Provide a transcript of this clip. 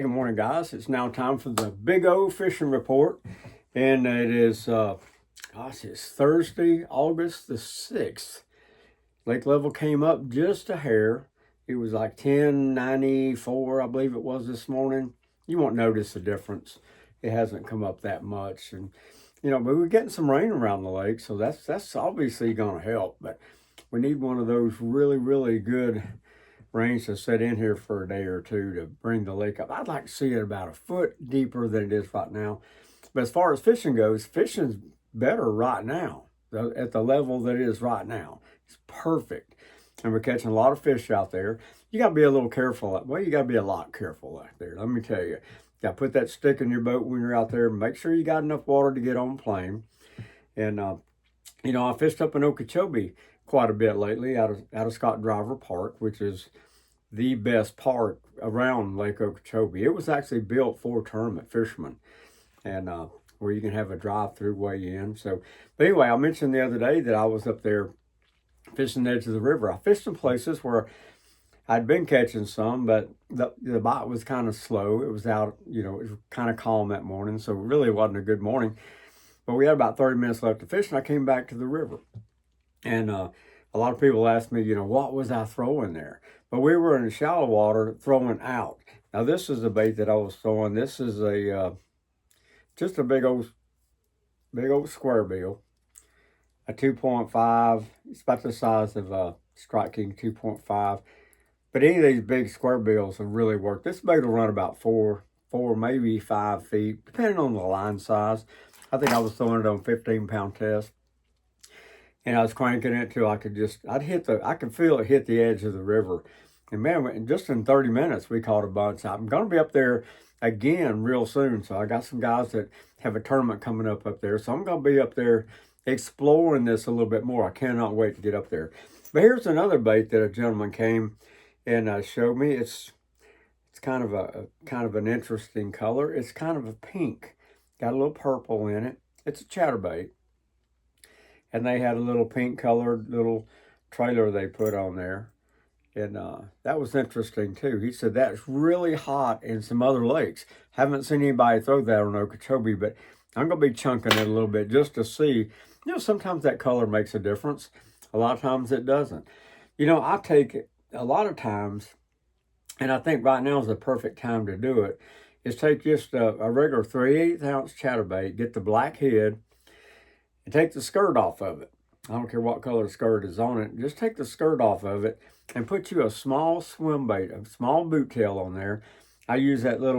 Good morning, guys. It's now time for the Big O Fishing Report, and it is, it's Thursday, August the 6th. Lake level came up just a hair. It was like 1094, I believe it was this morning. You won't notice the difference. It hasn't come up that much, and but we're getting some rain around the lake, so that's obviously going to help. But we need one of those really, really good rains to set in here for a day or two to bring the lake up. I'd like to see it about a foot deeper than it is right now. But as far as fishing goes, fishing's better right now at the level that it is right now. It's perfect. And we're catching a lot of fish out there. You got to be a little careful. Well, you got to be a lot careful out there. Let me tell you. You got to put that stick in your boat when you're out there. Make sure you got enough water to get on plane. And, I fished up in Okeechobee quite a bit lately out of Scott Driver Park, which is the best park around Lake Okeechobee. It was actually built for tournament fishermen, and where you can have a drive-through way in. So, but anyway, I mentioned the other day that I was up there fishing the edge of the river. I fished some places where I'd been catching some, but the bite was kind of slow. It was out, it was kind of calm that morning, so it really wasn't a good morning. But we had about 30 minutes left to fish, and I came back to the river. And a lot of people ask me, what was I throwing there? But we were in the shallow water throwing out. Now, this is the bait that I was throwing. This is just a big old square bill, a 2.5. It's about the size of a Strike King 2.5. But any of these big square bills have really worked. This bait will run about 4, maybe 5 feet, depending on the line size. I think I was throwing it on 15-pound test. And I was cranking it till I could feel it hit the edge of the river. And man, just in 30 minutes, we caught a bunch. I'm going to be up there again real soon. So I got some guys that have a tournament coming up there. So I'm going to be up there exploring this a little bit more. I cannot wait to get up there. But here's another bait that a gentleman came and showed me. It's kind of an interesting color. It's kind of a pink, got a little purple in it. It's a chatterbait. And they had a little pink colored little trailer they put on there. And that was interesting too. He said that's really hot in some other lakes. Haven't seen anybody throw that on Okeechobee, but I'm going to be chunking it a little bit just to see. Sometimes that color makes a difference. A lot of times it doesn't. I take a lot of times, and I think right now is the perfect time to do it, is take just a regular 3/8 ounce chatterbait, get the black head, and take the skirt off of it. I don't care what color skirt is on it. Just take the skirt off of it and put you a small swim bait, a small boot tail on there. I use that little